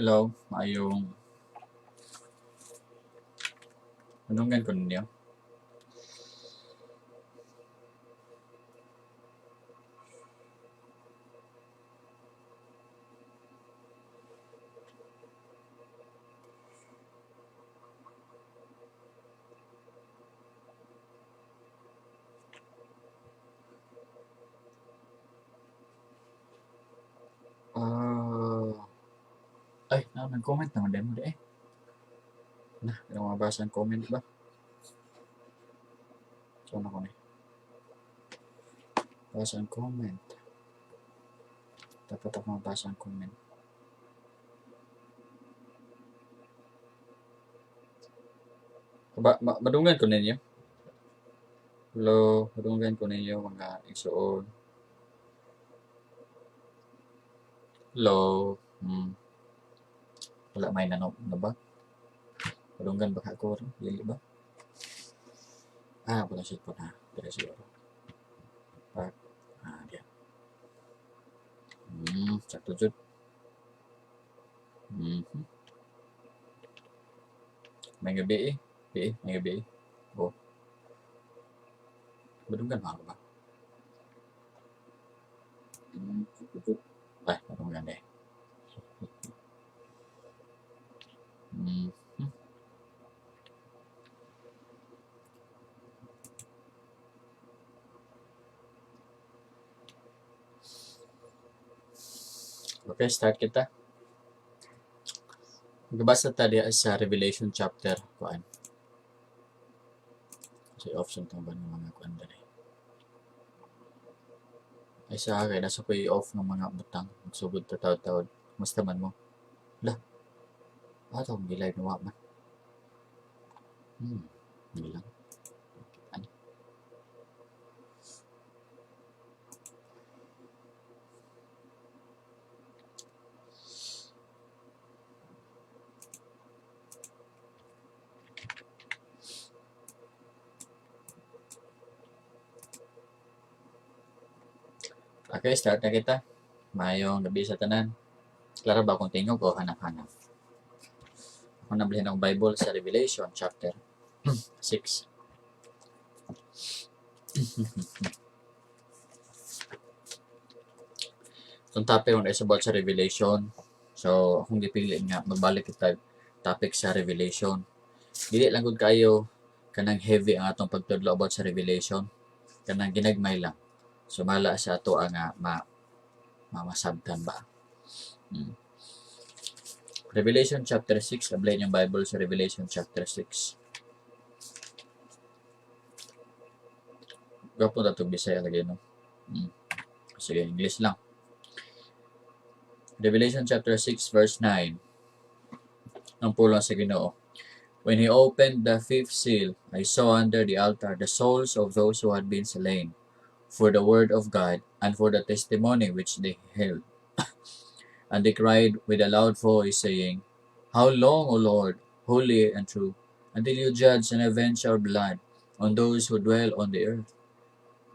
Hello, maayong tanungan ko ninyo. Ay, nag-comment naman din mo di eh. Yung mabasa ang comment ba? Saan ako ni? Basa ang comment. Dapat ako mabasa ang comment. Madungan ko ninyo. Hello, madungan ko ninyo mga igsuon. Hello. Wala may nanong na ba? Madungan ba ako rin? Lili ba? Wala siya po na. Dira siguro. Diyan. Sakto jud. May gabi eh. May gabi eh. Oh. Madungan ba ako ba? Ay, madungan eh. Okay, start kita. Magbasa tayo sa Revelation chapter 1. Kasi option itong ba ng mga kuan dali. Ay sa akin, nasa ko i-off ng mga butang. Magsugod ta tawad-tawad. Musta man mo? Ito, may live na man. Hindi lang. Okay, start na kita. Mayong gabi sa tanan. Klaro ba kung tingog o hanap-hanap? Ako nabilhin ng Bible sa Revelation chapter 6. Itong topic on is about sa Revelation. So, akong gipili nga, magbalik kita topic sa Revelation. Dili lang gud kayo kanang heavy ang atong pagtudlo about sa Revelation. Kanang ginagmay lang. Sumala sa ato ang mamasabtan ba. Revelation chapter 6, ablay yung Bible sa Revelation chapter 6. Gapo na ito Bisaya lagi, no? Sige, English lang. Revelation chapter 6 verse 9. Ang pulong sa Ginoo. When he opened the fifth seal, I saw under the altar the souls of those who had been slain for the word of God and for the testimony which they held. And they cried with a loud voice, saying, How long, O Lord, holy and true, until you judge and avenge our blood on those who dwell on the earth?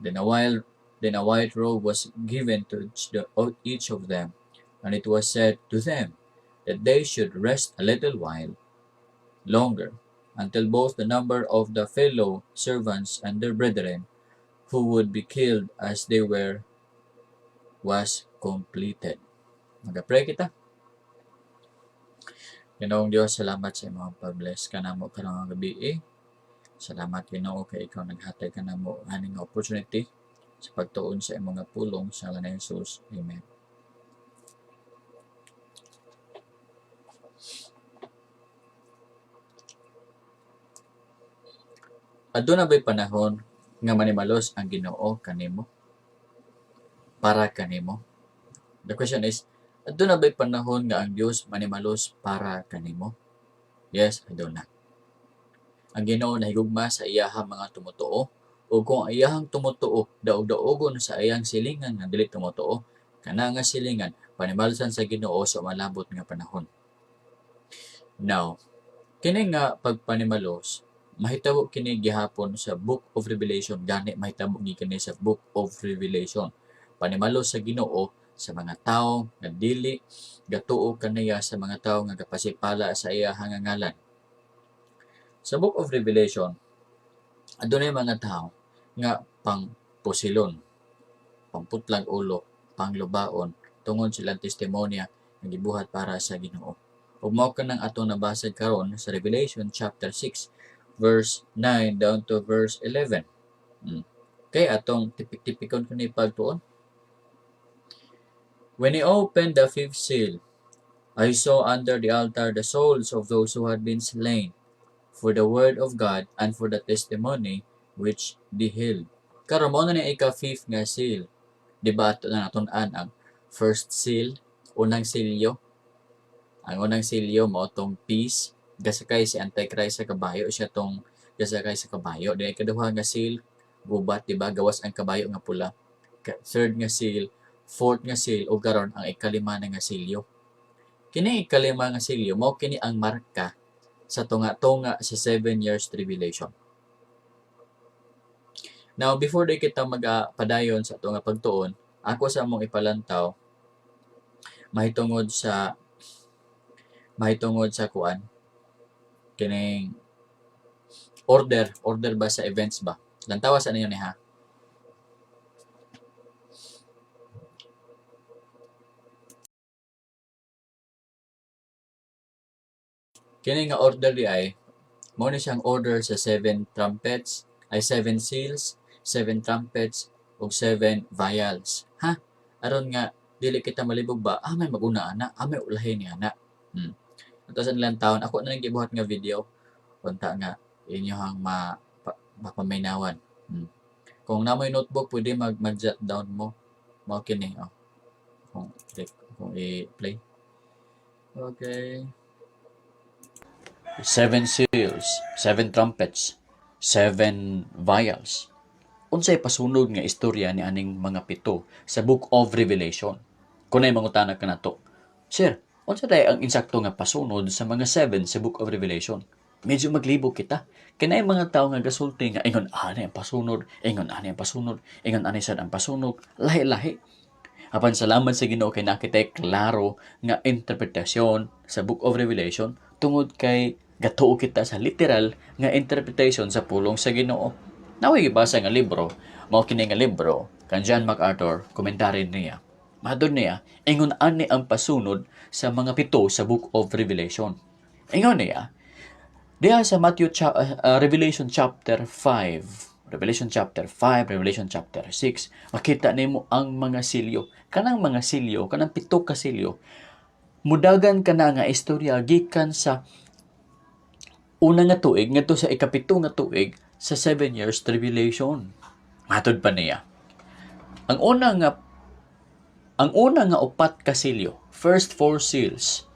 Then a white robe was given to each of them, and it was said to them that they should rest a little while longer, until both the number of the fellow servants and their brethren who would be killed as they were was completed. Mag-pray kita. Ginoong Diyos, salamat sa imong pag-bless ka namo karong gabi. Salamat Ginoo kay ikaw naghatag ka namo aning opportunity sa pagtuon sa imong pulong sa ngalan ni Jesus. Amen. Aduna ba'y panahon nga manimalos ang Ginoo kanimo? Para kanimo? The question is, aduna ba'y panahon nga ang Dios manimalos para kanimo? Yes, aduna. Ang Ginoo nahigugma sa iyahang mga tumutuo, o kung ang iyahang tumutuo daog-daogon sa iyang silingan nga dili tumutuo, kana nga silingan panimalusan sa Ginoo sa malabot nga panahon. Now, kini nga pagpanimalos mahitabo kini gihapon sa Book of Revelation, gani mahitabo kini sa Book of Revelation. Panimalos sa Ginoo sa mga tawo nga dili gatuo kaniya sa mga tawo nga gapasipala sa iya hangangalan. Sa Book of Revelation, adunay mga tawo nga pangpusilon, pangputlang ulo, panglubaon tungod silang testimonya nga gibuhat para sa Ginoo. Ug mao kanang atong nabasag karon sa Revelation chapter 6 verse 9 down to verse 11. Okay, atong tipik-tipikon kini pagtuon. When he opened the fifth seal, I saw under the altar the souls of those who had been slain for the word of God and for the testimony which they held. Karon mo na ni ika-fifth nga seal. Di ba ato na natun-an ang first seal, unang silyo. Ang unang silyo mo tong peace, gasakay si Antichrist sa kabayo, siya tong gasakay sa kabayo. Di ikaduha nga seal, gubat, di ba? Gawas ang kabayo nga pula. Third nga seal, fourth nga seal, o karon ang ikalima na nga silyo. Kini ikalima nga silyo, mao kini ang marka sa tunga-tunga sa 7 years tribulation. Now, before di kita magpadayon sa tunga pagtuon, ako sa among ipalantaw, mahitungod sa kuan, kining order ba sa events ba? Lantawa sa ninyo ni ha? Kini nga order di ay, mao ni siyang order sa 7 trumpets, ay 7 seals, 7 trumpets, ug 7 vials. Ha? Aron nga, dili kita malibog ba, may mag-una ana, may ulahin ni ana. Ito sa nilang taon, ako na lang gibuhat nga video, punta nga, inyohang mapamaynawan. Kung namoy notebook, pwede mag-jot down mo. Mao kini, kung i-play. Okay. 7 seals, 7 trumpets, 7 vials. Unsay pasunod nga istorya ni aning mga pito sa Book of Revelation? Kunay mangutana ka nato. Sir, unsa day ang insakto nga pasunod sa mga 7 sa Book of Revelation? Medyo maglibog kita. Kanay mga tao nga gasulti nga ingon ani ang pasunod, ingon ani ang pasunod, ingon ani sad ang pasunod, lahi-lahi. Apan salamat sa Ginoo kay nakita klaro nga interpretasyon sa Book of Revelation tungod kay gatuo kita sa literal nga interpretation sa pulong sa Ginoo. Naway gibasa nga libro, mao kini nga libro kan John MacArthur, komentary niya. Madod niya, ingon ani ang pasunod sa mga pito sa Book of Revelation. Ingon niya, diha sa Revelation chapter 5, Revelation chapter 5, Revelation chapter 6, makita nimo ang mga silyo. Kanang mga silyo, kanang pito ka silyo, mudagan kana nga istorya gikan sa una nga tuig ngadto sa ikapito nga tuig sa 7 years tribulation. Matod pa niya. Ang una nga upat ka silyo, first 4 seals,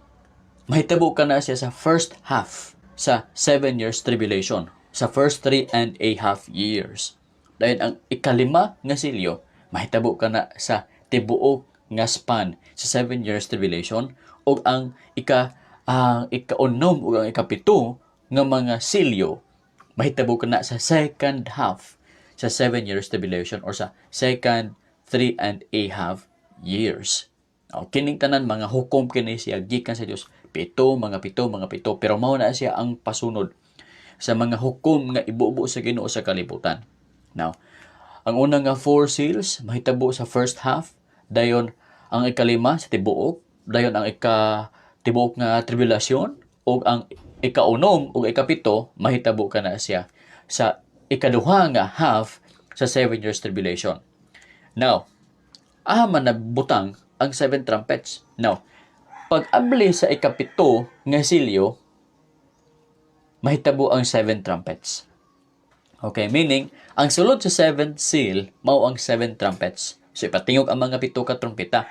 mahitabo ka na siya sa first half sa 7 years tribulation, sa first 3.5 years. Dahil ang ikalima nga silyo, mahitabo ka na sa tibuok nga span sa 7 years tribulation, o ang ika-unom o ang ikapito nga mga silyo, mahitabo ka na sa second half sa 7 years tribulation or sa second 3.5 years. Kining tanan mga hukom kini siya gikan sa Dios. Mga pito. Pero mao na siya ang pasunod sa mga hukom nga ibubo sa Ginoo sa kalibutan. Now, ang una nga 4 seals mahitabo sa first half, dayon ang ikalima sa tibuok, dayon ang tibuok nga tribulation, o ang ikaunom o ikapito mahitabo ka na siya sa ikaduha nga half sa 7 years tribulation. Now, man nabutang ang 7 trumpets. Now, pag-abli sa ikapito nga silyo, mahitabo ang 7 trumpets. Okay, meaning, ang sulod sa 7th seal, mao ang 7 trumpets. So, ipatingog ang mga pito ka trumpeta.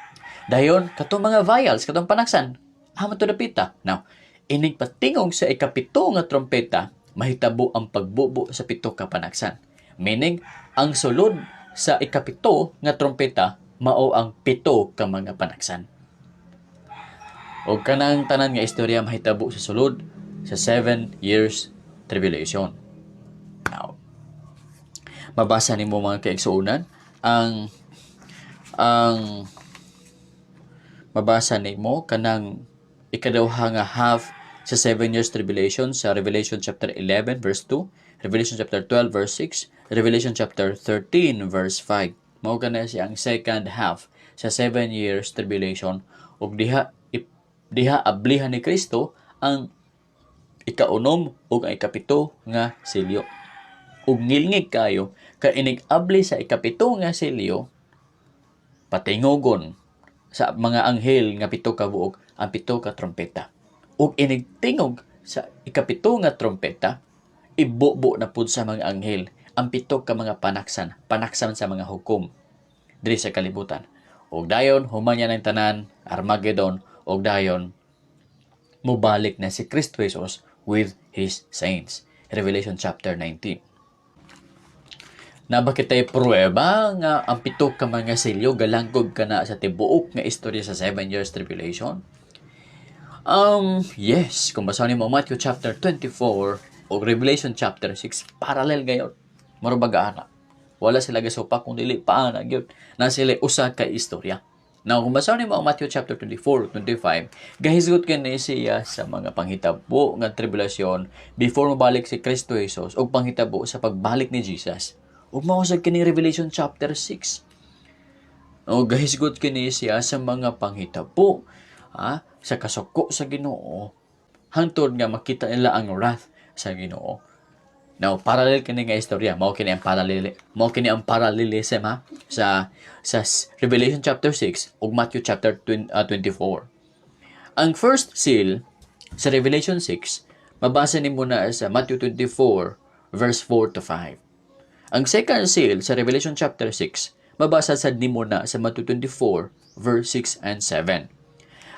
Dayon, katong mga vials, katong panaksan, to dapita. Now, ining patingog sa ikapito nga trompeta, mahitabo ang pagbubo sa pito ka panaksan. Meaning, ang sulod sa ikapito nga trompeta, mao ang pito ka mga panaksan. O kanang tanan nga istorya mahitabo sa sulod sa 7 years tribulation. Now, mabasa nimo mga kaigsuonan ang mabasa nimo kanang ikaduha nga half sa 7 years tribulation sa Revelation chapter 11 verse 2, Revelation chapter 12 verse 6, Revelation chapter 13 verse 5. Mao kana siya ang second half sa 7 years tribulation ug diha ablihan ni Kristo ang ikaunom ug ang ikapito nga selyo. Ug ngilngig kayo ka inig abli sa ikapito nga selyo patingogon sa mga anghel nga pito ka buok ang pito ka trompeta. Ug inigtingog sa ikapito nga trompeta, ibubo na pud sa mga anghel ang pito ka mga panaksan sa mga hukom diri sa kalibutan. Ug dayon human niya ng tanan, Armageddon, ug dayon mubalik na si Kristo Jesus with His saints. Revelation chapter 19. Na ba kita'y pruweba nga ang pito ka mga selyo galangkob ka na sa tibuok nga istorya sa 7 years tribulation? Yes. Kung basahin mo Matthew chapter 24 o Revelation chapter 6, parallel gayon. Marubaga ana. Wala sila gasupa kung dili paana gyud na sila usa ka istorya. Now, kung basahin mo Matthew chapter 24 25, gahisgot kini siya sa mga panghitabo nga tribulasyon before mabalik si Kristo Jesus o panghitabo sa pagbalik ni Jesus. Ug mao sa kini Revelation chapter 6. O gahisgot kini siya sa mga panghitabo sa kasuko sa Ginoo hangtod nga makita nila ang wrath sa Ginoo. Now, parallel kini nga istorya, mao kini ang parallelism sa Revelation chapter 6 ug Matthew chapter 24. Ang first seal sa Revelation 6 mabasa nimo na sa Matthew 24 verse 4 to 5. Ang second seal sa Revelation chapter 6, mabasa sad nimo na sa Matthew 24, verse 6 and 7.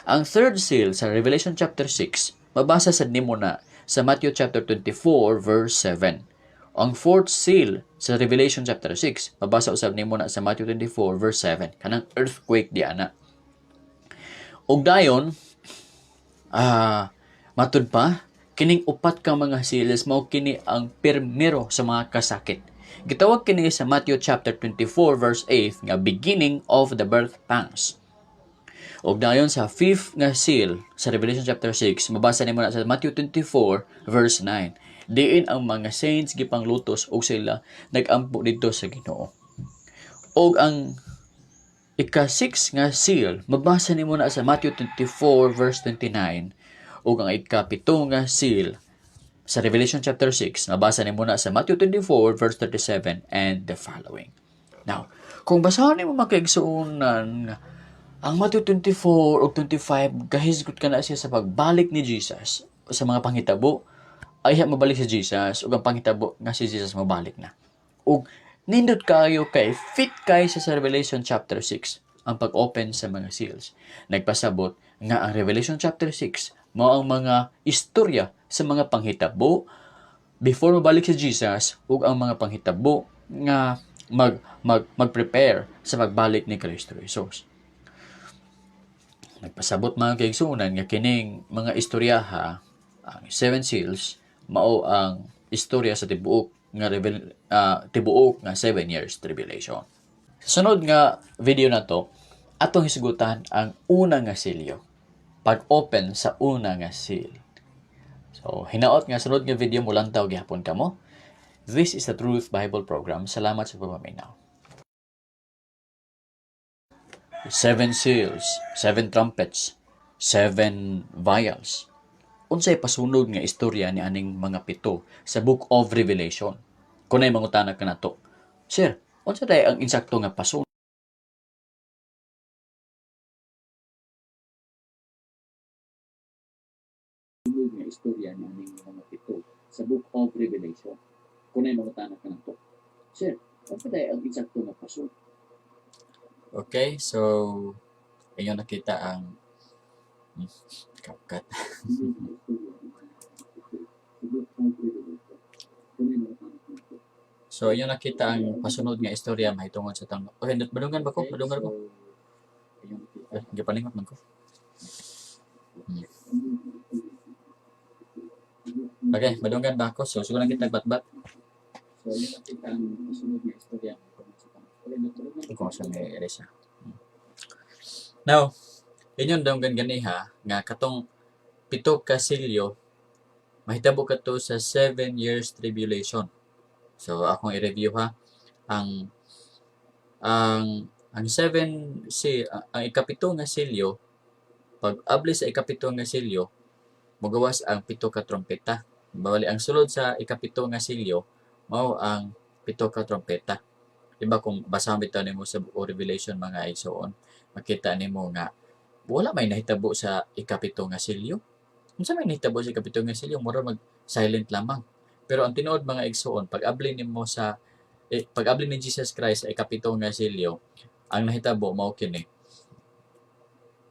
Ang third seal sa Revelation chapter 6, mabasa sad nimo na sa Matthew chapter 24, verse 7. Ang fourth seal sa Revelation chapter 6, mabasa usab nimo na sa Matthew 24, verse 7. Kanang earthquake di ana. Ug dayon, matud pa, kining upat ka mga seals mao kini ang pirmero sa mga kasakit. Gitawag kini sa Matthew chapter 24 verse 8 nga beginning of the birth pangs. Ug dayon sa fifth nga seal sa Revelation chapter 6, mabasa nimo na sa Matthew 24 verse 9. Diin ang mga saints gipanglutos ug sila nagampo didto sa Ginoo. Ug ang ika-6 nga seal, mabasa nimo na sa Matthew 24 verse 29. Ug ang ika-7 nga seal sa Revelation chapter 6, mabasa nimo na sa Matthew 24 verse 37 and the following. Now, kung basahan nimo makaigsuonan ang Matthew 24 o 25, gahisgot ka na siya sa pagbalik ni Jesus sa mga panghitabo, ay mabalik si Jesus, ug ang panghitabo nga si Jesus mabalik na. Ug nindot kayo kay fit kay sa Revelation chapter 6 ang pag-open sa mga seals. Nagpasabot nga ang Revelation chapter 6 mao ang mga istorya sa mga panghitabo before mabalik si Jesus ug ang mga panghitabo nga mag-prepare sa pagbalik ni Kristo Jesus. Nagpasabot mga kaigsuonan nga kining mga istoryaha, ang 7 seals mao ang istorya sa tibuok nga 7 years tribulation. Sa sunod nga video na to, atong hisgutan ang una nga selyo, pag-open sa una nga seal. So, hinaot nga sunod nga video mo lang taw gihapon kamo. This is the Truth Bible Program. Salamat sa pagpaminaw. 7 seals, 7 trumpets, 7 vials. Unsay pasunod nga istorya ni aning mga pito sa Book of Revelation? Kunay mangutana ka nato. Sir, unsa day ang insakto nga pasunod nga istorya ni aning mga pito sa Book of Revelation? Kunay mangutana ka nato. Sir, unsa day ang insakto nga pasunod? Okay, so ayun nakita ang CapCut. So, ayun nakita ang pasunod nga istorya mahitungod sa tang. Okay, madungan ba ko? Madungan ko? Gipalingot man ko. Okay, madungan ba ako? So, siguro lang kita bat-bat. So, ayun nakita ang pasunod nga istorya mahitungod sa tang. Kung sa may eresa. Now, Inyon daw ganiha nga katong pito ka silyo mahitabo kato sa 7 years tribulation. So akong i-review ha. Ang ang 7 ang ikapito nga silyo, pag abli sa ikapito nga silyo, mogawas ang pito ka trompeta. Bali ang sulod sa ikapito nga silyo mao ang pito ka trompeta. Diba kung basahan bitaw nimo sa Book of Revelation mga igsoon, makita nimo nga wala may nahitabo sa ikapito nga silyo. Unsa may nahitabo sa ikapito nga silyo, mura mag silent lamang. Pero ang tinuod mga igsoon, pag-abli nimo sa pag-abli ni Jesus Christ sa ikapito nga silyo, ang nahitabo mao kini.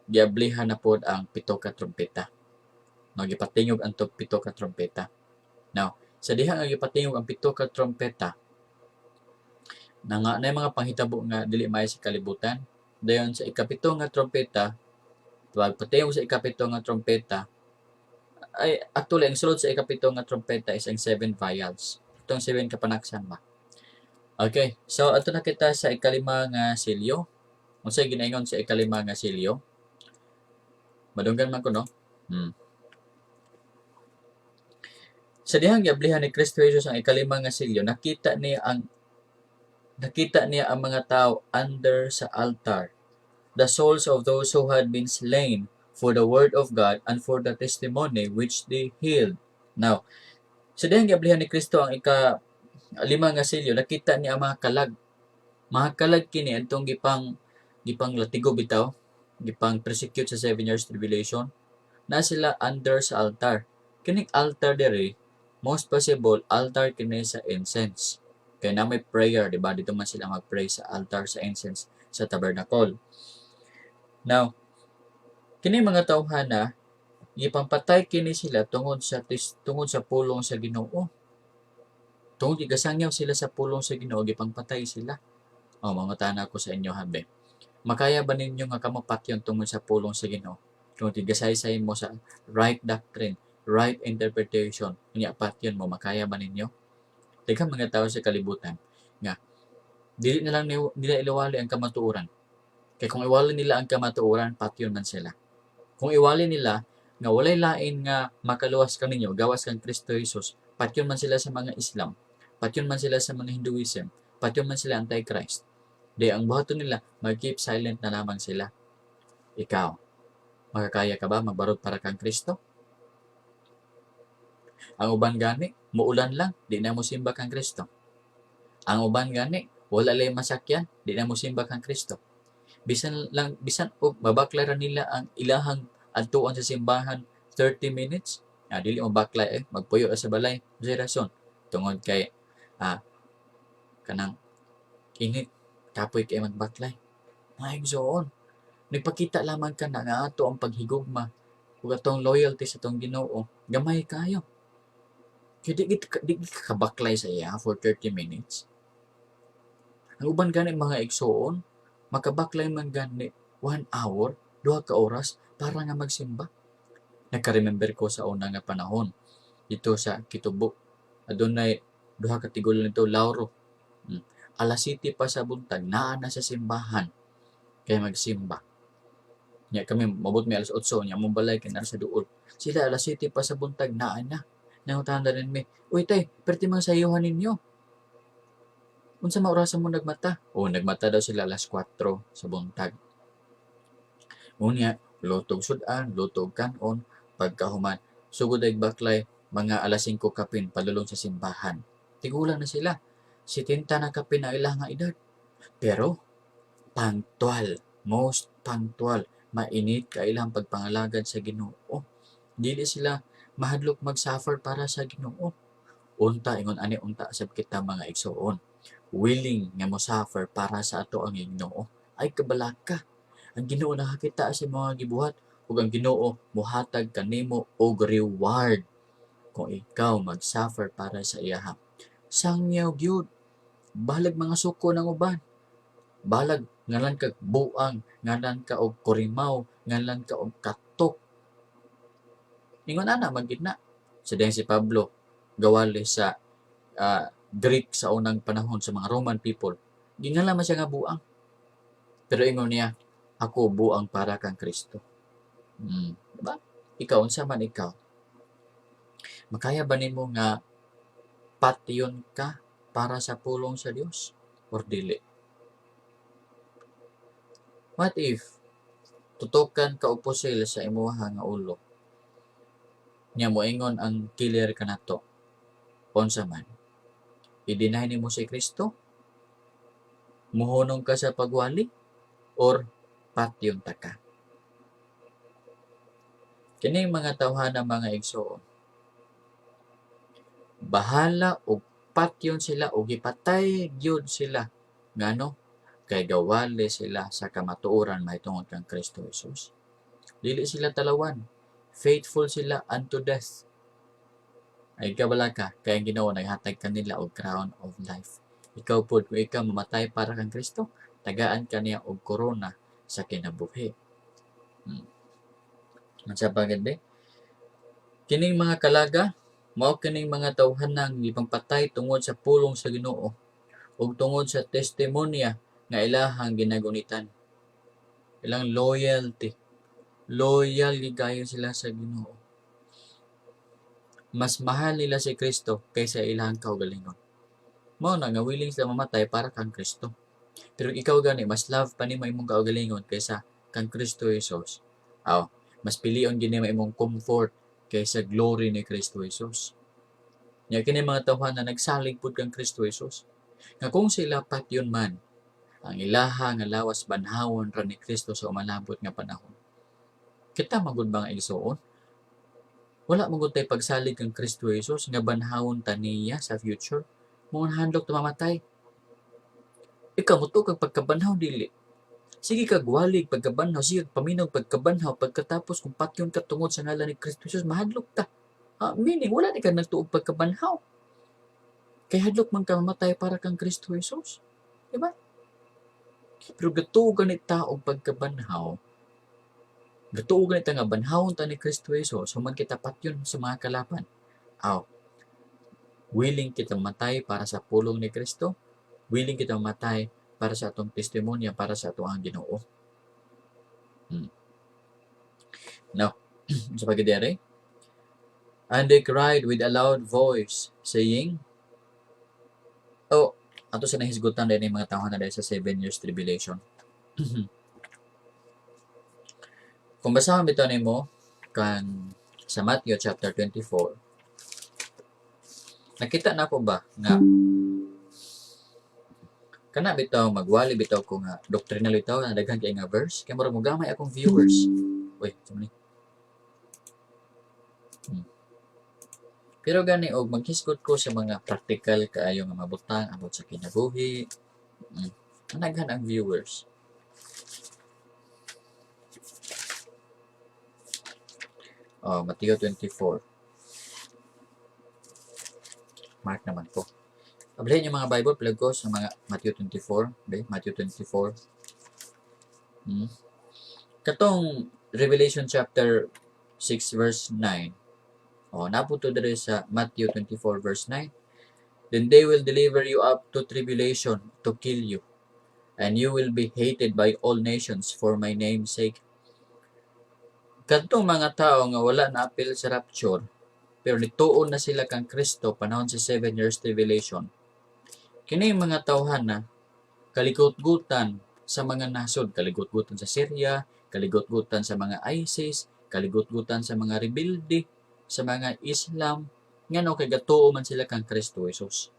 Giablihan na pod ang pito ka trompeta. No, gipatingog ang pito ka trompeta. Now, sa diha nga gipatingog ang pito ka trompeta, na mga panghitabo nga dili maayo sa kalibutan. Dayon sa ikapito nga trompeta, pag patingog sa ikapito nga trompeta, ay actually ang sulod sa ikapito nga trompeta is ang 7 vials. Itong 7 kapanaksan ba. Okay, so ato na kita sa ikalima nga silyo. Unsay ginaingon sa ikalima nga silyo? Madunggan man ko no. Sa dihang giablihan ni Kristo Jesus ang ikalima nga silyo, nakita niya ang mga tao under sa altar, the souls of those who had been slain for the word of God and for the testimony which they held. Now, sa dihang giablihan ni Kristo ang ikalima nga silyo, nakita niya ang mga kalag. Mga kalag kini antong gipang latigo bitaw, gipang persecute sa 7 years tribulation, na sila under sa altar. Kining altar dere, most possible altar kini sa incense. Kaya na may prayer, di ba? Dito man sila mag-pray sa altar, sa incense, sa tabernacle. Now, kini mga tawhana, gipampatay kini sila tungod sa pulong sa Ginoo. Tungod gigasangyaw sila sa pulong sa Ginoo, gipangpatay sila. Mga tana ko sa inyo habe. Makaya ba ninyo nga kamapatyon tungod sa pulong sa Ginoo? Tungod gigasaysay mo sa right doctrine, right interpretation, unya patyon mo, makaya ba ninyo? Daghang mga tao sa kalibutan nga dili na lang nila iliwali ang kamatuoran. Kay kung iwali nila ang kamatuoran, patyon man sila. Kung iwali nila nga walay lain nga makaluwas kaninyo gawas kang Kristo Jesus, patyon man sila sa mga Islam, patyon man sila sa mga Hinduism, patyon man sila Antichrist. Di ang buhaton nila, mag-keep silent na lamang sila. Ikaw, makakaya ka ba magbarog para kang Kristo? Ang uban gani, muulan lang, di na mo simba kang Kristo. Ang uban gani, wala lay masakyan, di na mo simba kang Kristo. Bisan mabaklaran nila ang ilahang adtuan sa simbahan 30 minutes, dili mo baklay magpuyo sa balay, sa rason. Tungod kay kanang init, kapoy kay magbaklay. Mga igsoon, nagpakita lamang ka na nga ato ang paghigugma ug atong loyalty sa atong Ginoo, gamay kayo. Kaya di ka kabaklay sa iya for 30 minutes. Ang uban gani mga igsoon, makabaklay man gani 1 hour, 2 ka oras para nga magsimba. Nagka-remember ko sa una nga panahon dito sa Kitubo. Adunay 2 ka tigol nito Lauro. Alas 7 pa sa buntag, naa na sa simbahan kay magsimba. Nya kami mabot mi alas 8 nya mong balay kay sa duol. Sila alas 7 pa sa buntag, naa na. Nangutana rin mi, uy tay, perti mga sayuhan ninyo. Unsa maorasan mo nagmata? Nagmata daw sila alas 4 sa buntag. Unya, lutog sudan, lutog kanon, pagkahuman, sugod ay baklay, mga alas 5 kapin, palulong sa simbahan. Tigulang na sila. 70 na kapin na ilang nga edad. Pero, punctual, most punctual, mainit ka ilang pagpangalagad sa Ginoo. Dili sila mahadlok mag-suffer para sa Ginoo. Unta ingon ani unta sa kita mga igsoon. Willing nga mo suffer para sa ato ang Ginoo. Ay kabalaka. Ang Ginoo nakakita sa mga gibuhat ug ang Ginoo mohatag kanimo og reward kung ikaw mag-suffer para sa iya. Sangyaw gyud. Balag mga suko ng uban. Balag ngalan kag buang, ngalan ka og kurimaw, ngalan ka og katok. Ingon ana magid na. Sa dihang si Pablo gawali sa Greek sa unang panahon sa mga Roman people. Gingalan man siya nga buang. Pero ingon niya, ako buang para kang Kristo. Diba? Ikaw, unsa man ikaw, makaya ba nimo nga patyon ka para sa pulong sa Dios or dili? What if tutukan ka uposil sa imuha nga ulo, nya moingon ang killer kanato, unsa man, i-deny nimo si Kristo, muhunong ka sa pagwali, or patyon ta ka? Kini mga tawhana mga igsoon, bahala og patyon sila o gipatay gyud sila ngano kay gawali sila sa kamatuoran mahitungod kang Kristo Jesus. Dili sila talawan, faithful sila unto death. Ay kabala ka kay ang Ginoo naghatag kanila og crown of life. Ikaw pod kung ikaw mamatay para kang Kristo, tagaan kaniya og korona sa kinabuhi. Unsa pa gid? Kining mga kalaga mao kining mga tawhanang gipangpatay tungod sa pulong sa Ginoo ug tungod sa testimonya nga ilahang ginagunitan. Ilang loyalty. Loyal gigayo sila sa Ginoo. Mas mahal nila si Kristo kaysa ilang kaugalingon. Mao na nga willing sila mamatay para kang Kristo. Pero ikaw gani mas love pa nimo imong kaugalingon kaysa kang Kristo Jesus. Mas pilion gini imong comfort kaysa glory ni Kristo Jesus. Nya kini mga tawhan na nagsalig pud kang Kristo Jesus. Nga kung sila patyon man, ang ilaha nga lawas banhawon ra ni Kristo sa umalabot nga panahon. Kita magud ba nga igsuon? Wala magud tay pagsalig kang Kristo Jesus nga banhawon ta niya sa future. Mo handog ta mamatay. Ikaw muto kag pagkabanhaw dili. Sige kag walig pagkabanhaw, sige kag paminaw pagkabanhaw pagkatapos kung patyon ka tungod sa ngalan ni Kristo Jesus mahadlok ta. Meaning wala ni ka nagtuog pagkabanhaw. Kay hadlok man ka mamatay para kang Kristo Jesus. Diba? Pero gatuogan ni tao pagkabanhaw. Gatuogan ni nga banhawon ta ni Kristo Jesus, human kita patyon sa mga kalapan. Willing kita mamatay para sa pulong ni Kristo. Willing kita mamatay para sa atong testimonya, para sa atong ang Ginoo. Now, sa pagkadere, and they cried with a loud voice, saying, ato sa nahisgutan din yung mga tao na dahil sa 7 years tribulation. Kung basahan bito nimo kan sa Matthew chapter 24, nakita na ko ba nga kana bitaw magwali bitaw ko nga doctrinal bitaw na daghan kay nga verse kay mura mo gamay akong viewers. Sumali. Pero gani og maghisgot ko sa mga practical kaayo nga mabutang about sa kinabuhi. Daghan ang viewers. Matthew 24. Mark naman ko. Ablihin yung mga Bible, plug ko sa mga Matthew 24. Okay? Matthew 24. Katong Revelation chapter 6 verse 9. Naputo dere sa Matthew 24 verse 9. Then they will deliver you up to tribulation to kill you, and you will be hated by all nations for my name's sake. Kadtong mga tao nga wala na apil sa rapture, pero nituon na sila kang Kristo panahon sa 7 years tribulation. Kini mga tawhan na kaligutgutan sa mga nasod, kaligutgutan sa Syria, kaligutgutan sa mga ISIS, kaligutgutan sa mga rebelde, sa mga Islam, ngano kay gatuo man sila kang Kristo Jesus.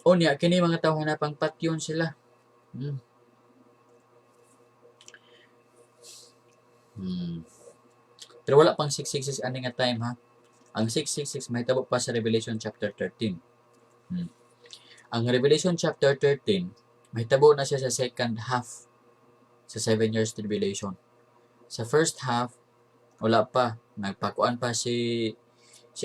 Unya kini mga tawhan na pangpatyon sila. Pero wala pang 666 ani nga time ha. Ang 666 mahitabo pa sa Revelation chapter 13. Ang Revelation chapter 13 mahitabo na siya sa second half sa 7 years tribulation. Sa first half wala pa, nagpakuan pa si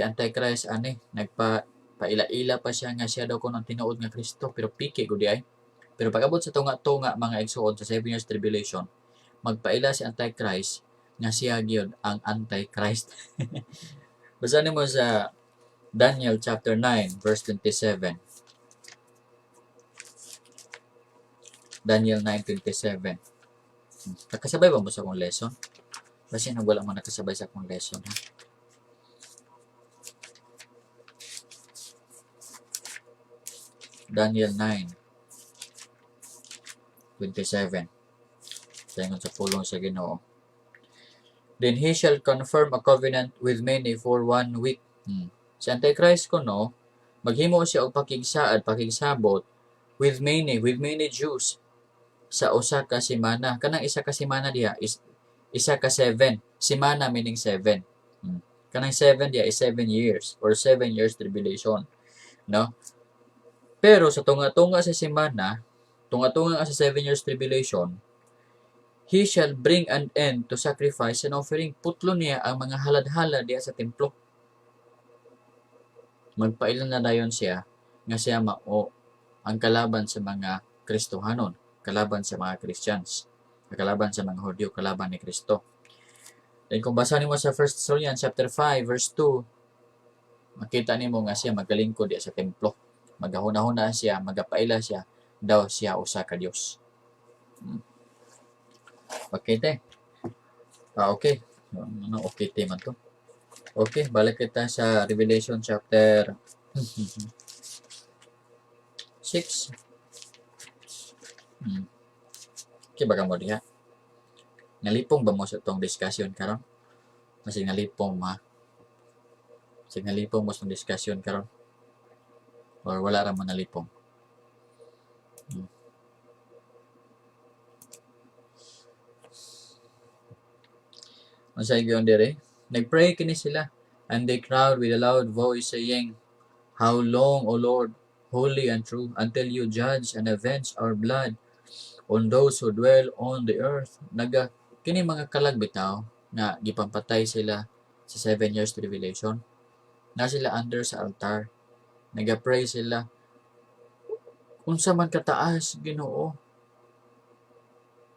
Antichrist nagpaila-ila pa siya nga siya daw kuno tinuod nga Kristo pero piki gudi ay. Pero pag-abot sa tunga-tunga mga igsuon sa 7 years tribulation, magpaila si Antichrist nga siya gyud ang Antichrist. Basa nimo sa Daniel chapter 9 verse 27. Daniel 9:27. Nakasabay ba mo sa akong lesson? Kasi wala mo nakasabay sa akong lesson, ha? Daniel 9:27. Sayon sa pulong sa Ginoo. Then he shall confirm a covenant with many for 1 week. Si Antichrist ko, no, maghimo siya og pakigsabot with many Jews sa usa ka semana. Kanang isa ka semana diha is isa ka 7. Semana meaning 7. Kanang 7 diha is 7 years or 7 years tribulation, no? Pero sa tunga-tunga sa semana, tunga-tunga sa 7 years tribulation, he shall bring an end to sacrifice and offering. Putlo niya ang mga halad-halad diha sa templo. Magpailan na dayon siya nga siya mao ang kalaban sa mga Kristohanon, kalaban sa mga Christians, kalaban sa mga Hudyo, kalaban ni Kristo. Then kung basa nimo sa 1 Thessalonians chapter 5 verse 2, makita nimo nga siya magalingkod diha sa templo. Magahuna-huna siya, magapaila siya, daw siya usa ka Dios. Okay, te. Okay. Ano okay, te man to? Okay, balik kita sa Revelation chapter 6. Okay, baga mo diha. Nalipong ba mo sa itong discussion karon? Masig nalipong ma. Masig nalipong mo sa discussion karon? Or wala ra mo nalipong? Masa yung dire? Nagpray kini sila, and they cried with a loud voice, saying, How long, O Lord, holy and true, until you judge and avenge our blood on those who dwell on the earth? Kini mga kalagbitaw nga gipampatay sila sa 7 years tribulation. Na sila under sa altar. Nagapray sila. Unsa man kataas, Ginoo,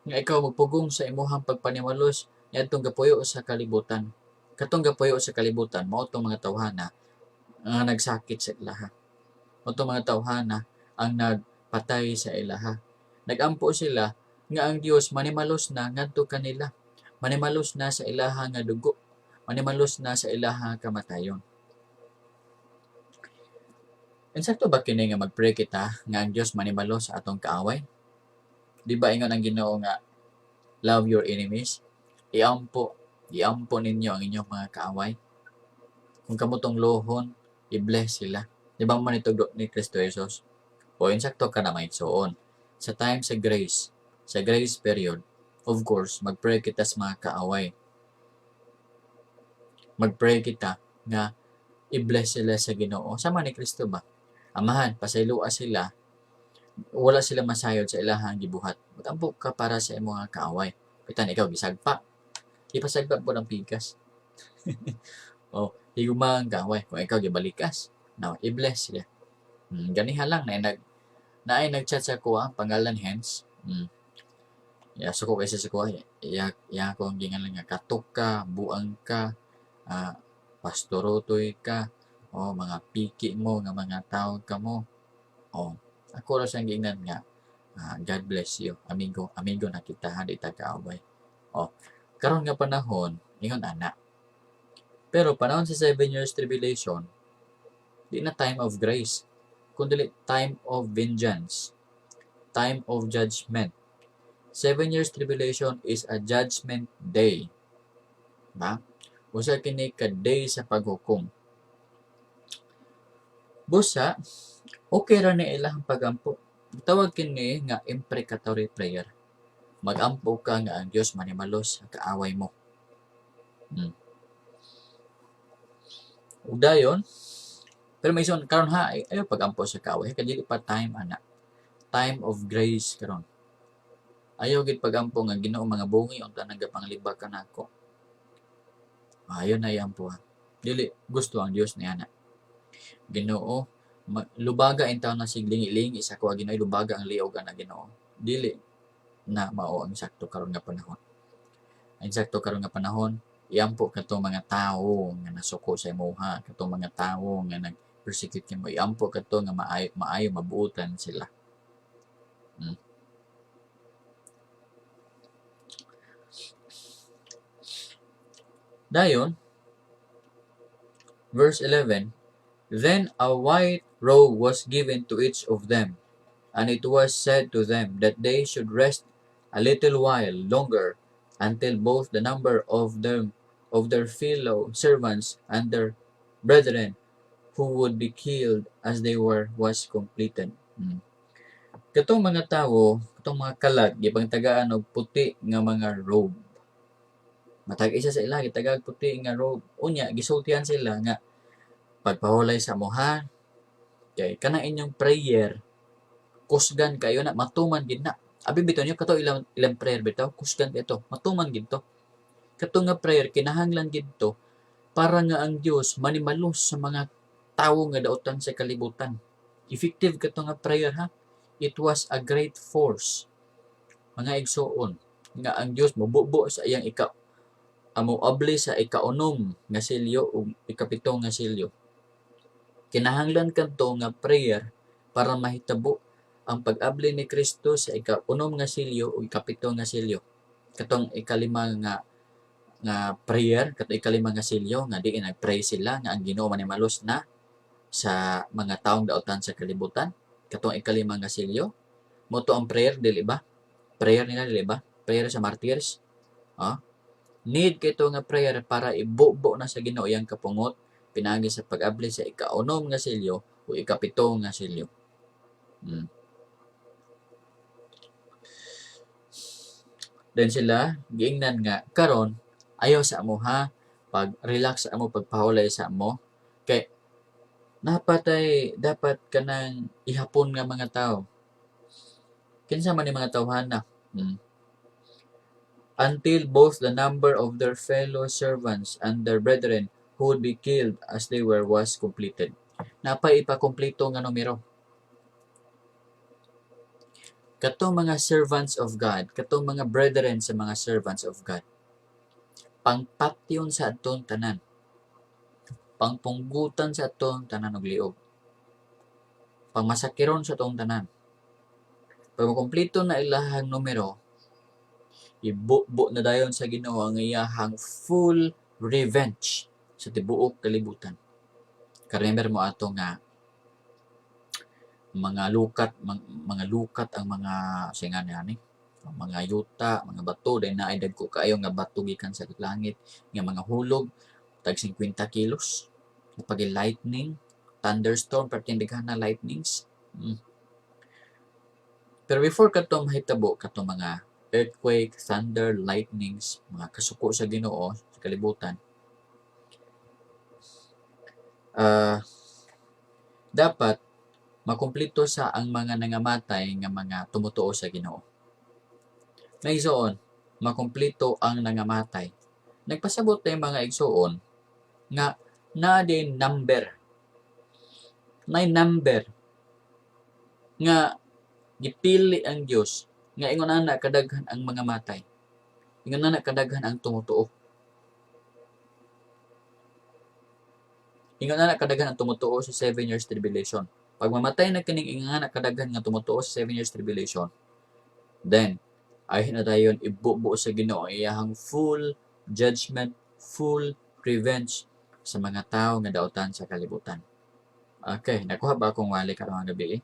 nga ikaw magpugong sa imuhang pagpanimalos niadtong gapuyo sa kalibutan. Katong gapuyo sa kalibutan mao tong mga tawhana nga nagsakit sa ilaha. Mao tong mga tawhana ang nagpatay sa ilaha. Nagampo sila nga ang Dios manimalos na ngadto kanila. Manimalos na sa ilaha nga dugo. Manimalos na sa ilaha kamatayon. Insakto ba kini nga magpray kita nga ang Dios manimalos sa atong kaaway? Di ba ingon ang Ginoo nga love your enemies? Iampo ninyo ang inyong mga kaaway. Kung kamutong lohon, i-bless sila. Di ba man itugdo ni Kristo Jesus? O insakto ka na maigsoon. Sa time sa grace period, of course, magpray kita sa mga kaaway. Magpray kita nga i-bless sila sa Ginoo. Sama ni Kristo ba? Amahan, pasaylua sila, wala sila masayod sa ilahang gibuhat. Matampo ka para sa imong mga kaaway. Pitan ikaw gisagpa. Ipasagpa po ng pikas. O, higuma ang kaaway. Kung ikaw gibalikas, now i-bless sila. Ganiha lang na ay nagchat sa kuha, pangalan hence. So ko kasi sa kuha, iya ko ang gingan lang nga katok ka, buang ka, pastorotoy ka, o mga piki mo nga mga tawag ka mo. O, ako ra siyang gingnan nga, God bless you. Amigo na kita, hindi ta kaaway. O, karon nga panahon, ingon ana. Pero panahon sa 7 years tribulation, di na time of grace, kundi time of vengeance, time of judgment. 7 years tribulation is a judgment day. Ba? Usa kini ka day sa paghukom. Busa, okay ra ni ilang pagampo. Tawag kini nga imprecatory prayer. Magampo ka nga ang Dios manimalos sa kaaway mo. Ug dayon, pero may ison karon ha, ayo pagampo sa kaaway kay dili pa time ana. Time of grace karon. Ayaw gid pagampo nga Ginoo mga bungi unta nagapanglibak kanako. Ayon na yampo ha. Dili gusto ang Dios niana. Ginoo, lubaga in taon na siglingi-lingi sa kuha Ginoo, lubaga ang liog ana Ginoo. Dili na mao ang sakto karon nga panahon. Ang sakto karon nga panahon, iampo katong mga tawo nga nasuko sa imuha, katong mga tawo nga nag-persecute kimo, iampo kato nga maayo mabuutan sila. Dayon, verse 11, then a white robe was given to each of them, and it was said to them that they should rest a little while longer until both the number of their fellow servants and their brethren who would be killed as they were was completed. Katong mga tawo, katong mga kalag, gibang tagaan og puti nga mga robe. Matag isa sa ila gitagag puti nga robe. Unya gisultihan sila nga pagpahulay sa moha, kay kanang inyong prayer kusgan kayo na matuman gid na. Abi bitaw niyo kato ilang prayer bitaw kusgan ito matuman gid to. Kato nga prayer kinahanglan gid to para nga ang Dios manimalos sa mga tawo nga daotan sa kalibutan. Effective kato nga prayer ha. It was a great force. Mga igsoon nga ang Dios mobubo sa iyang amo abli sa ikaunom nga silyo ug ikapito nga silyo. Kinahanglan kadto nga prayer para mahitabo ang pag-abli ni Kristo sa ikaunom nga silyo o ikapito nga silyo. Katong ikalima nga prayer, katong ikalima nga silyo nga di nagpray sila nga ang Ginoo manimalos na sa mga taong daotan sa kalibutan. Katong ikalima nga silyo, mo to ang prayer dili ba? Prayer nila dili ba? Prayer sa martyrs. Need kito nga prayer para ibubo na sa Ginoo yang kapungot pinagi sa pag-abli sa ikaunom nga silyo o ikapito nga silyo. Then sila giingnan nga karon ayaw sa amo ha pag-relax sa amo pagpahulay sa amo kay dapat kanang ihapon nga mga tao. Kinsa man ni mga tawhana? Until both the number of their fellow servants and their brethren who would be killed as they were was completed. Napay ipakumpleto nga numero. Katong mga servants of God, katong mga brethren sa mga servants of God, pangpatyon sa atong tanan, pangpunggutan sa atong tanan og liog, pangmasakiron sa atong tanan. Pag makumpleto na ilahang numero, ibubo na dayon sa Ginoo ang iyahang full revenge sa tibuok kalibutan. Remember mo ato nga mga lukat ang mga singan ani mga yuta, mga bato dahil na ay dagko kaayo nga bato gikan sa langit nga mga hulog tag 50 kilos pag lightning, thunderstorm pertindighan na lightnings. Pero before kato mahitabo kato mga earthquake, thunder, lightnings, mga kasuko sa Ginoo sa kalibutan, dapat makumpleto sa ang mga nangamatay nga mga tumutuo sa Ginoo. Naigsoon, makumpleto ang nangamatay. Nagpasabot tayong mga igsoon nga na din number. May number nga gipili ang Dios nga ingon ana kadaghan ang mga matay. Ingon ana kadaghan ang tumutuo. Ingon ana kadaghan ang tumutuo sa 7 years tribulation. Pag mamatay na kining ingon ana kadaghan nga tumutuo sa 7 years tribulation, then ay na dayon ibubo sa Ginoo iyahang full judgment, full revenge sa mga tao nga daotan sa kalibutan. Okay, nakuha ba akong wali karong gabi?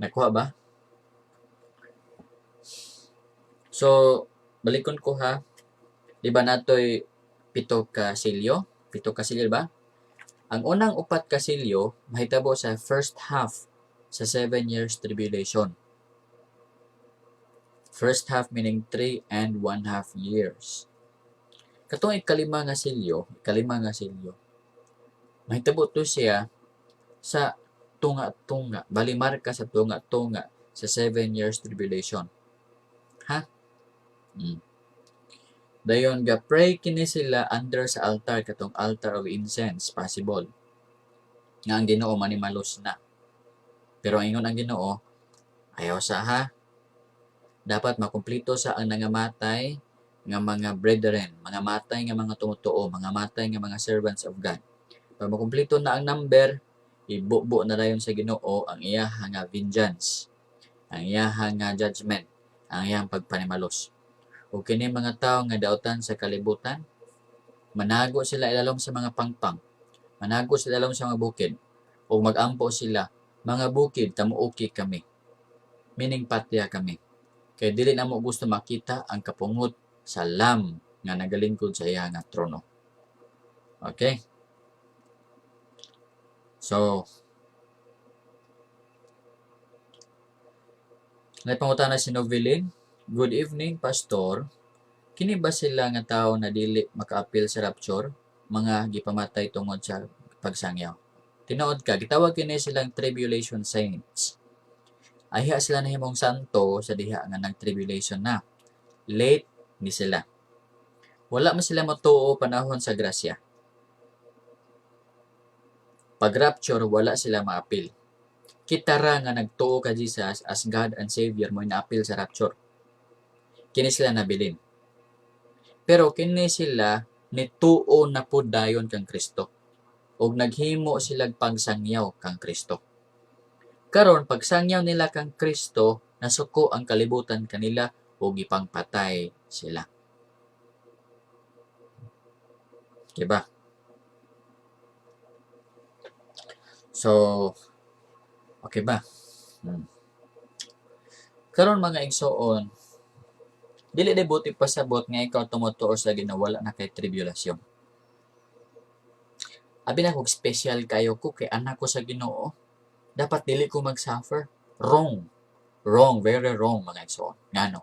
Nakuha ba? So, balikon ko ha. Di ba natoy pito ka silyo? Pito ka silyo ba? Ang unang upat ka silyo mahitabo sa first half sa 7 years tribulation. First half meaning 3 and 1/2 years. Katong ikalima nga silyo, mahitabo to siya sa tunga-tunga, bali marka sa tunga-tunga sa 7 years tribulation. Ha? Dayon ga pray kini sila under sa altar katong altar of incense possible. Nga ang Ginoo manimalos na. Pero ingon ang Ginoo, ayaw sa ha. Dapat makumpleto sa ang nangamatay nga mga brethren, mga matay nga mga tumutuo, mga matay nga mga servants of God. Pag makumpleto na ang number, ibubo na dayon sa Ginoo ang iyahang vengeance, ang iyahang judgment, ang iyang pagpanimalos. O kini mga tao nga daotan sa kalibutan, manago sila ilalom sa mga pangpang, manago sila ilalom sa mga bukid, o magampo sila, mga bukid, tamuoki kami, meaning patya kami. Kaya dili na mo gusto makita ang kapungot sa Lam nga nagalingkod sa iya nga trono. Okay? So, naipangutan na si Novelin, good evening, Pastor. Kini ba sila nga tao na dili makaapil sa rapture, mga gipamatay tungod sa pagsangyaw? Tinuod ka, gitawag kini silang tribulation saints. Ahiya sila nahimong santo sa diha nga nag-tribulation na. Late ni sila. Wala man sila matuo panahon sa grasya. Pag rapture, wala sila maapil. Kita ra nga nagtuo ka Jesus as God and Savior mo inaapil sa rapture. Kini sila nabilin. Pero kini sila nituo na pud dayon kang Kristo. Og naghimo silang pagsangyaw kang Kristo. Karon pagsangyaw nila kang Kristo, nasuko ang kalibutan kanila og ipangpatay sila. Diba? So, okay ba? Karon mga igsoon, dili buti pasabot nga ikaw tumutuo sa ginawala na kay tribulasyon. Abi na kog special kayo ko kay anak ko sa Ginoo. Dapat dili ko mag-suffer. Wrong. Wrong, very wrong mga igsoon. Ngano?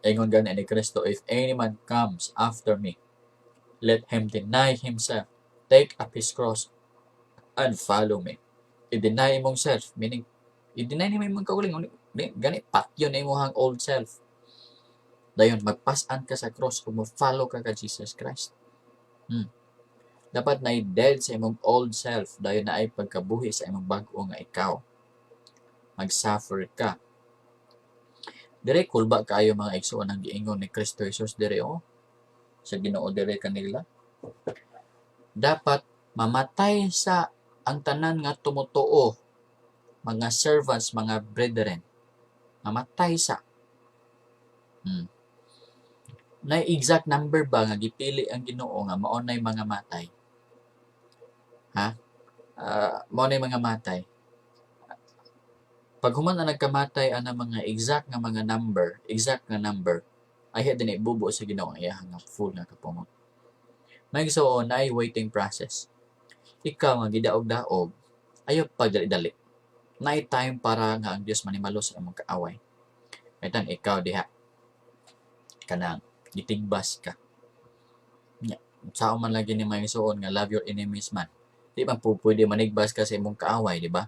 Ingon gani ni Kristo, if any man comes after me, let him deny himself, take up his cross, and follow me. I-deny imong self, meaning, i-deny mo imong kauling, gani, patyo na imong old self. Dayon, magpasan ka sa cross kung mo-follow ka ka Jesus Christ. Dapat na i-dead sa imong old self, dayon na ay pagkabuhi sa imong bago nga ikaw. Mag-suffer ka. Dire, kulba kaayo mga igsoon ang giingon ni Kristo Jesus dire sa Ginoo dire kanila. Dapat mamatay sa ang tanan nga tumutuo, mga servants, mga brethren. Mamatay sa. Na exact number ba nga gipili ang Ginoo nga mao nay mga matay? Ha? Mao nay mga matay. Pag human na nagkamatay ana mga exact nga number, ay din ibubo sa Ginoo ang iyang full nga kapungot. May igsoon na ay waiting process. Ikaw nga gidaog-daog, ayaw pagdali-dali. Na time para nga ang Dios manimalo sa imong kaaway. Metan ikaw diha kanang gitigbas ka. Sao man lagi ni may igsoon nga love your enemies man. Di man po pwede manigbas ka sa imong kaaway, di ba?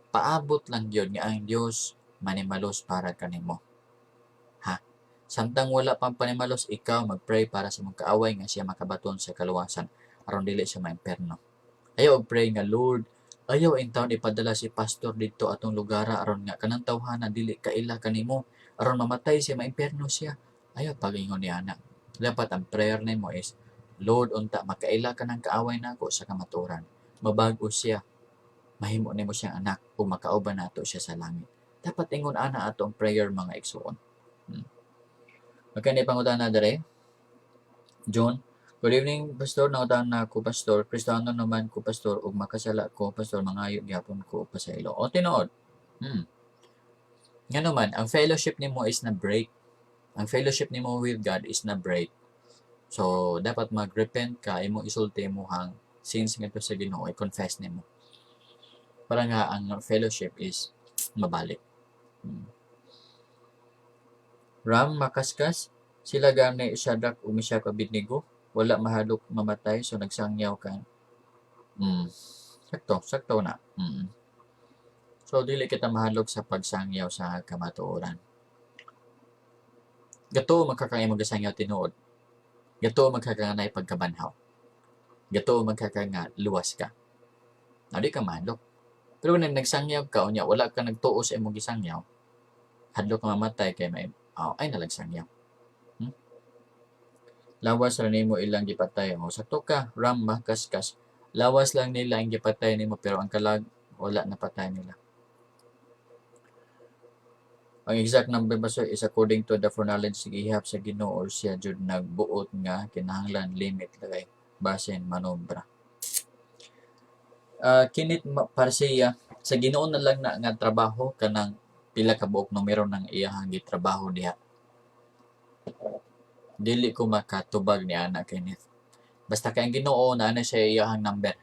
Paabot lang yun nga ang Dios manimalos para kanimo. Ha? Samtang wala pang panimalos, ikaw mag-pray para sa imong kaaway nga siya makabaton sa kaluwasan aron dili siya maimperno. Ayaw pray nga Lord, ayaw in taon ipadala si pastor dito atong lugar aron nga kanang tawhana dili kaila kanimo aron mamatay siya maimperno siya. Ayaw pagingon ni ana. Dapat ang prayer nimo is Lord unta makaila ka ng kaaway nako sa kamaturan. Mabago siya. Mahimo nimo siyang anak kung makauban nato siya sa langit. Dapat ingon ana ato ang prayer mga igsoon. Okay, pangutana dere. John, good evening, Pastor. Nangutan na ko, Pastor. Kristiyano naman ko, Pastor. Ug makasala ko, Pastor. Mangayo gyapon ko pa sa ilo. O, tinuod. Nga naman, ang fellowship nimo is na break. Ang fellowship nimo with God is na break. So, dapat mag-repent ka, imo isulti mo hang sins nga sa Ginoo, i-confess nimo. Para nga ang fellowship is mabalik. Ram, makaskas, sila gani Shadrach ug Meshach ug Abednego, wala mahalok mamatay, so nagsangyaw ka. Sakto na. So, dili kita mahalok sa pagsangyaw sa kamatuoran. Gato magkakangay magasangyaw tinuod. Gato magkakanganay pagkabanhaw. Gato magkakanga luwas ka. Di ka mahalok. Pero kung nagsangyaw ka, unya, wala ka nagtuo sa imong gisangyaw, hadlok ka mamatay kay may ay nalagsangyaw. Lawas lang nimo ilang gipatay mo. Sakto ka, Ram, makaskas. Lawas lang nila ang gipatay nimo pero ang kalag wala na patay nila. Ang exact number pastor is according to the foreknowledge gihap sa Ginoo or siya jud nagbuot nga kinahanglan limit lagay basin manobra. Kinit para siya sa Ginoo na lang na nga trabaho kanang pila ka buok numero ng iyahang gitrabaho diha. Dili ko makatubag ni ana kinit. Basta kay ang Ginoo na ana siya iyahang number.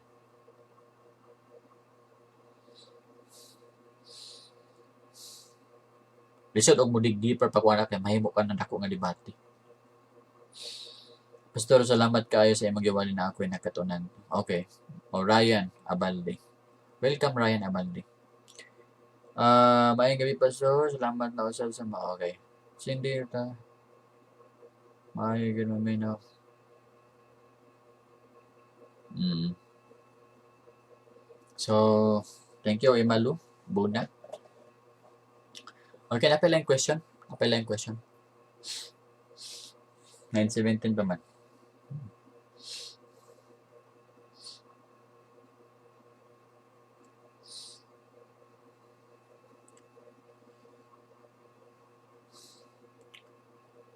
Lisod og mudig deeper pa kuana kay mahimo ka na dako nga debate. Pastor, salamat kaayo sa imong giwali na ako'y nakatunan. Okay. O Ryan Abalde. Welcome Ryan Abalde. Maayong gabi Pastor. Salamat na usab sa mga. Okay. Cindy ta. Maayong gabi na. So, thank you Imalu. Buna. Okay, napila yung question. 9:17 pa man.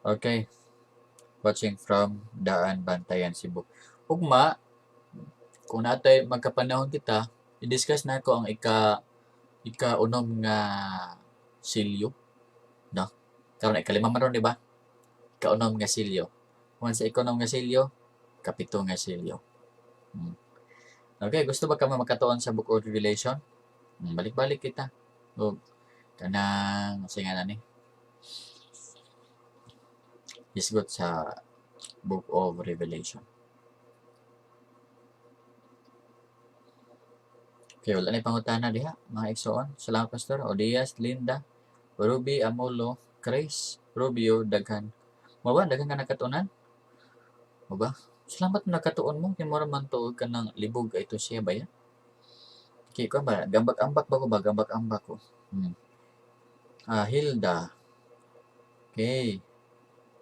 Okay. Watching from Daan, Bantayan, Cebu. Ugma, kung natay magkapanahon kita, i-discuss na ko ang ika-unom nga silyo. No? Karon ikalima man ron, di ba? Ika-unom nga silyo. Kung sa ika-unom nga silyo, kapito nga silyo. Okay, gusto ba ka makatuon sa Book of Revelation? Balik-balik kita. O, kanang, sige nga ni. Isgot sa Book of Revelation. Okay, wala na pangutana diha, mga igsoon. Salamat Pastor. Odias, Linda, Ruby, Amolo, Chris, Rubio, Daghan. Maba, daghan ka nakatunan? Maba, salamat na nakatuon mo. Kaya mo naman to ka ng libog ito siya ba yan? Okay, ko ba? Gambak-ambak ba ko ba? Gambak-ambak ko. Hilda. Okay.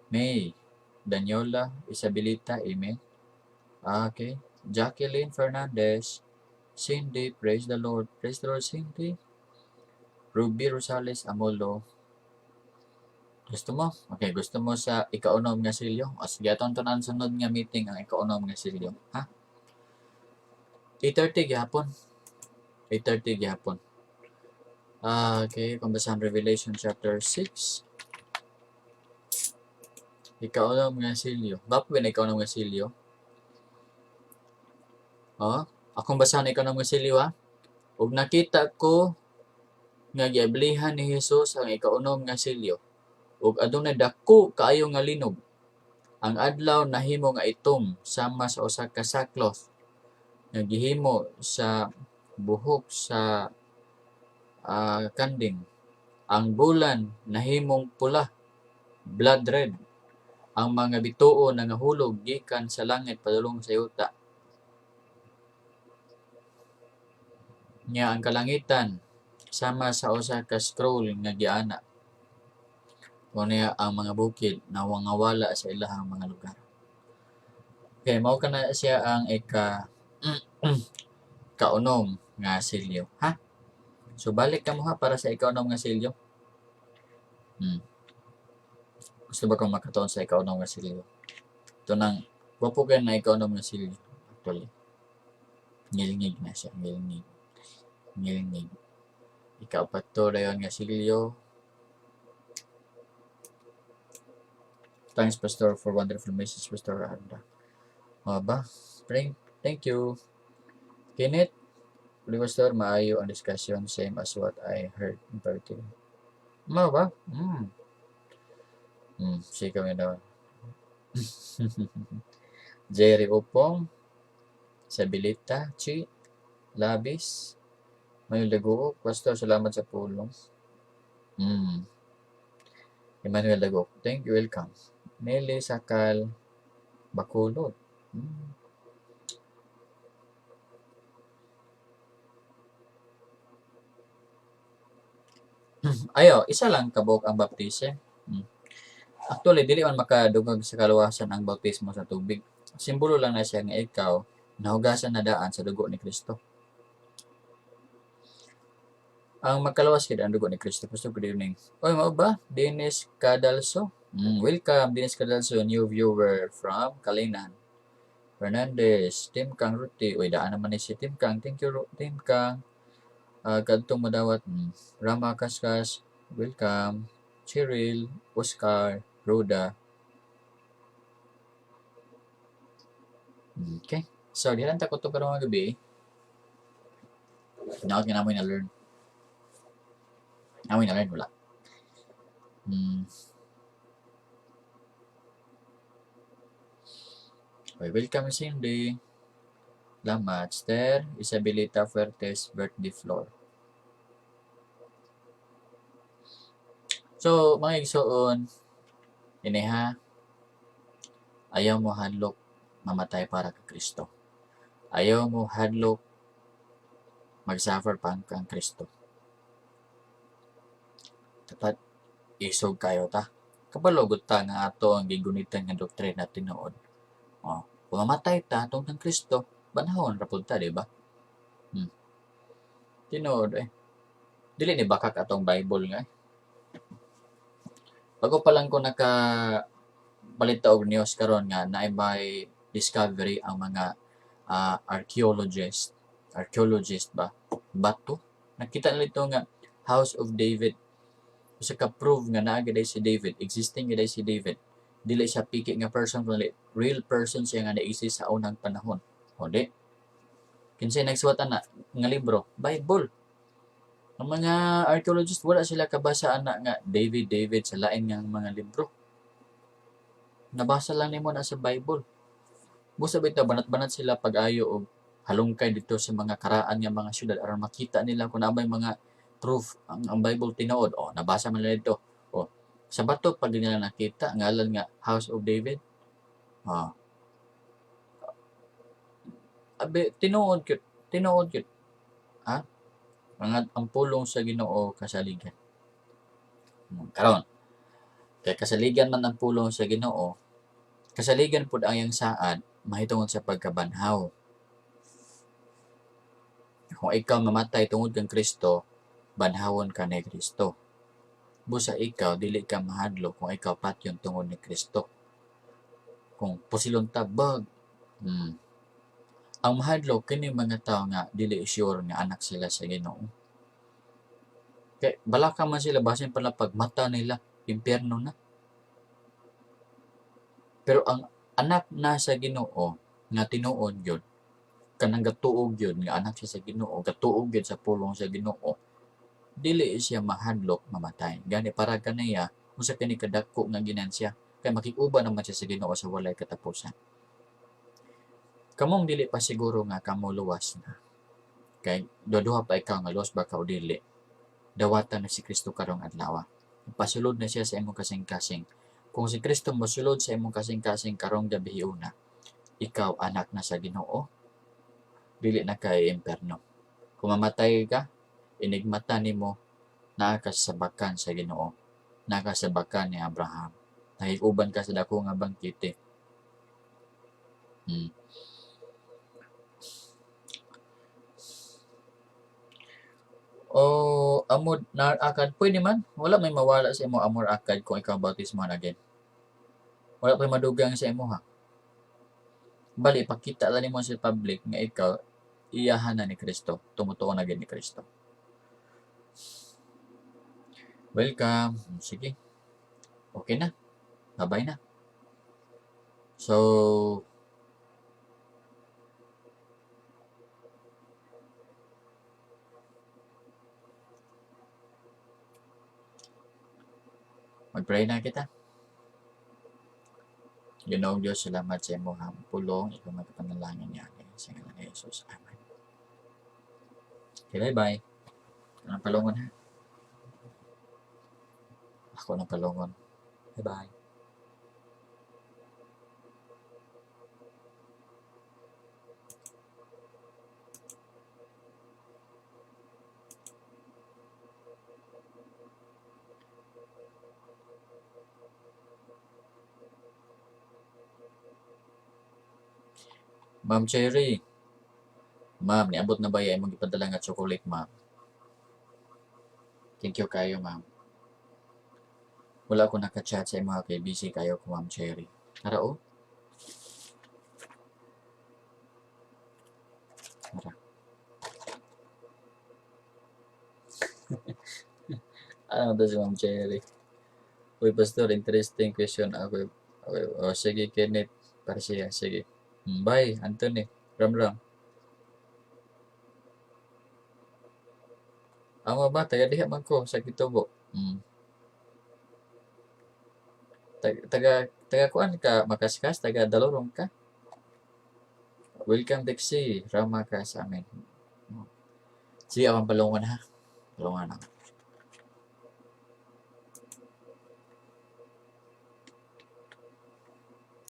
May. Daniola, Isabelita, Amen. Okay. Jacqueline Fernandez. Cindy, praise the Lord. Praise the Lord, Cindy. Ruby Rosales Amolo. Gusto mo? Okay, gusto mo sa ika-unom nga silyo? O sige, atong tanan sunod nga meeting ang ika-unom nga silyo. Ha? 8:30 gihapon. 8:30 gihapon. Okay, kung basahan Revelation chapter 6. Ika-unom nga silyo. Bakit ba na ika-unom nga silyo? Akong basahan ika-unom nga silyo ha? Ug nakita ko nga giablihan ni Jesus ang ika-unom nga silyo. Ug adunay dako kaayo nga linog. Ang adlaw nahimo nga itom sama sa usa ka sackcloth nga gihimo sa buhok sa kanding. Ang bulan nahimong pula, blood red. Ang mga bituo nangahulog gikan sa langit padulong sa yuta. Nya ang kalangitan sama sa usa ka scroll nga giana. Kunya ang mga bukid nawangawala sa ilahang mga lugar. Okay, mao kana siya ang kaunom nga silyo, ha? So balik ka mo ha para sa ika-unom nga silyo. Gusto ba kang makatuon sa ika-unom nga silyo? Ito nang wapo ka na ika-unom nga silyo. Actually, ngilingig na siya, ngilingig. Ika-upat to dayon nga silyo. Thanks, Pastor, for wonderful message, Pastor Arda. Ba? Thank you. Kenneth, Pastor, maayo ang discussion, same as what I heard in particular. Ba? Sige kami daw. Jerry Upong, Sabilita, Chi, Labis, Mayul Daguok, Pastor, salamat sa pulong. Emmanuel Daguok, thank you, welcome. Nelly Sakal Bakulod. Ayo, isa lang kabuk ang baptism. Actually, dili man makadungog sa kaluwasan ang bautismo sa tubig. Simbolo lang na siya nga ikaw nahugasan na daan sa dugo ni Kristo. Ang magkalawas kid ang dugo ni Kristo. Pastor, good evening. Oy, mao ba? Dennis Cadalso. Welcome, Dennis Cadalso, new viewer from Kalinan. Fernandez, Tim Kang Ruti. Uy, daan naman ni si Tim Kang. Thank you, Tim Kang. Kadtong madawat. Rama Kaskas, welcome. Cheryl, Oscar, Rhoda. Okay. So, di lang takot to karong mga gabi. Naot nga namoy na-learn. Namoy na-learn, wala. Okay, welcome Cindy. Salamat. Esther, Isabelita Fuertes, birthday floor. So, mga igsoon, ini ha, ayaw mo hadlok mamatay para kay Kristo. Ayaw mo hadlok mag-suffer pa kang Kristo. Dapat isog kayo ta. Kapalogot ta nga ato ang gigunitan nga doktrina tinuod. Kung mamatay ta atong kang Kristo, banahon ra pud ta, di ba? Tinuod dili ni bakak atong Bible nga. Bago pa lang ko balita og news karon nga naay may discovery ang mga archaeologist ba bato. Nakita nila ito nga House of David. Usa ka prove nga naa gid si David, existing gid si David. Dili siya piki nga person kundi real person siya nga na-exist sa unang panahon. O di kinsay nagsuwat ana nga libro? Bible. Ang mga archaeologist wala sila kabasaan na nga David sa lain nga mga libro. Nabasa lang nimo na sa Bible. Busa bitaw banat-banat sila pag-ayo og halungkay dito sa mga karaan nga mga syudad aron makita nila kung may mga proof ang Bible tinuod. Nabasa man nila dito. Sa bato pag nila nakita ngalan nga House of David. Tinuod gyud. Mga ang pulong sa Ginoo kasaligan. Karon kay kasaligan man ang pulong sa Ginoo, kasaligan pud ang iyang saad mahitungod sa pagkabanhaw. Kung ikaw mamatay tungod kang Kristo, banhawon ka ni Kristo. Busa ikaw dili ka mahadlo kung ikaw patyon tungod ni Kristo. Kung posilon tabag, ang mahadlo kini mga tawo nga dili sure nga anak sila sa Ginoo. Kay balaka man sila basin pala pagmata nila impyerno na. Pero ang anak na sa Ginoo nga tinuod gyud kanang gatuog gyud nga anak siya sa Ginoo, gatuog gyud sa pulong sa Ginoo, dili siya mahadlok mamatay. Gani para kaniya usa kini kadako nga ginansya kay makikuban naman siya sa Ginoo sa walay katapusan. Kamong dili pa siguro nga kamo luwas na. Kay duha pa ikaw nga luwas ba ka o dili. Dawatan na si Kristo karong adlaw. Pasulod na siya sa imong kasing-kasing. Kung si Kristo mosulod sa imong kasing-kasing karong gabi una, ikaw anak na sa Ginoo, dili na kay imperno. Kung mamatay ka, inigmata nimo naa ka sa bakan sa Ginoo, naa ka sa bakan ni Abraham. Nahiguban ka sa dako nga bangkite. Amor na akad pwede man. Wala may mawala sa imo amor akad kung ikaw bautismohan again. Wala pa madugang sa imo ha. Bali pakita lang nimo sa public nga ikaw iyahan na ni Kristo, tumutuo na gid ni Kristo. Welcome. Sige. Okay na. Bye na. So mag-pray na kita. Ginoong Diyos, salamat sa imo ha. Pulong, ikaw magpanalangin niya. Sa ngalan ni Jesus. Amen. Okay, bye-bye. Anong palungon ha? Ako ng palungon. Bye-bye. Ma'am Cherry. Ma'am, niabot na ba yung imong ipadala nga chocolate, ma'am? Thank you kayo, ma'am. Wala ko naka-chat sa mga kay busy kayo ko, Ma'am Cherry. Tara, oh. Tara. Ano to si Ma'am Cherry? Uy, Pastor, interesting question. Okay. Oh, sige, Kenneth. Para siya, sige. Bye, Anthony. Ram. Ang ba, taga diha man ko sa Kitubo. Taga kuan ka, Makaskas, taga Dalorong ka. Welcome, Dexy. Rama ka sa amin. Sige, akong palungan ha. Palungan ako.